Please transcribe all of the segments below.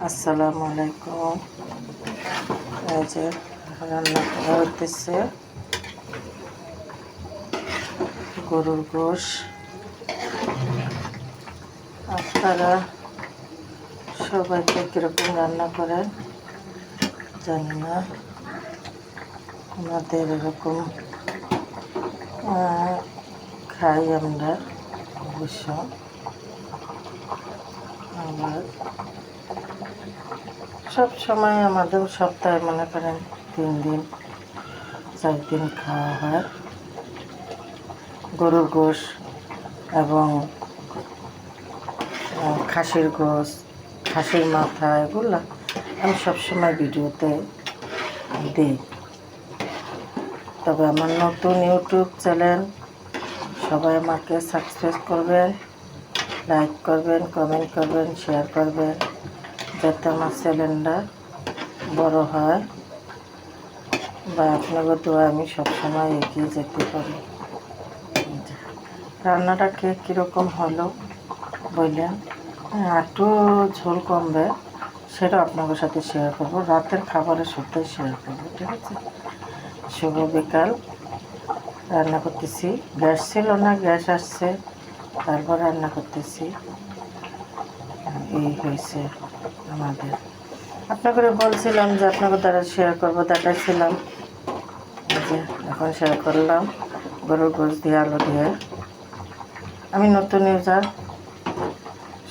আসসালামু আলাইকুম। এই যে রান্না করা হইতেছে গরুর গোশ। আপনারা সবাইকে কীরকম রান্না করেন জানি না, আমাদের এরকম খাই আমরা অবশ্য। আবার সব সময় আমাদের সপ্তাহে মনে করেন 3 দিন 4 দিন খাওয়া হয় গরুর গোশ এবং খাসির গোশ, খাসির মাথা, এগুলো আমি সবসময় ভিডিওতে দিই। তবে আমার নতুন ইউটিউব চ্যানেল, সবাই আমাকে সাবস্ক্রাইব করবেন, লাইক করবেন, কমেন্ট করবেন, শেয়ার করবেন, যাতে আমার চ্যানেলটা বড় হয় বা আপনাদের দোয়া আমি সবসময় এগিয়ে যেতে পারি। রান্নাটা কীরকম হলো বললেন, একটু ঝোল কমবে, সেটা আপনাদের সাথে শেয়ার করবো। রাতের খাবারের সাথে শেয়ার করবো, ঠিক আছে? শুভ বিকাল। রান্না করতেছি, গ্যাস ছিল না, গ্যাস আসছে, তারপর রান্না করতেছি। এই হয়েছে আমাদের। আপনাকে বলছিলাম যে আপনাকে দ্বারা শেয়ার করবো, দেখাইছিলাম, যে এখন শেয়ার করলাম গরুর গোশ দিয়ে আলু দিয়ে। আমি নতুন ইউজার,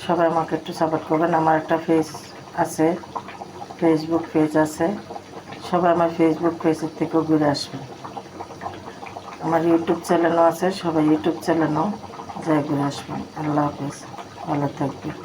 সবাই আমাকে একটু সাপোর্ট করবেন। আমার একটা পেজ আছে, ফেসবুক পেজ আছে, সবাই আমার ফেসবুক পেজের থেকেও ঘুরে আসবেন। আমার ইউটিউব চ্যানেলও আছে, সবাই ইউটিউব চ্যানেলও যাই ঘুরে আসবেন। আল্লাহ হাফেজ, ভালো থাকবেন।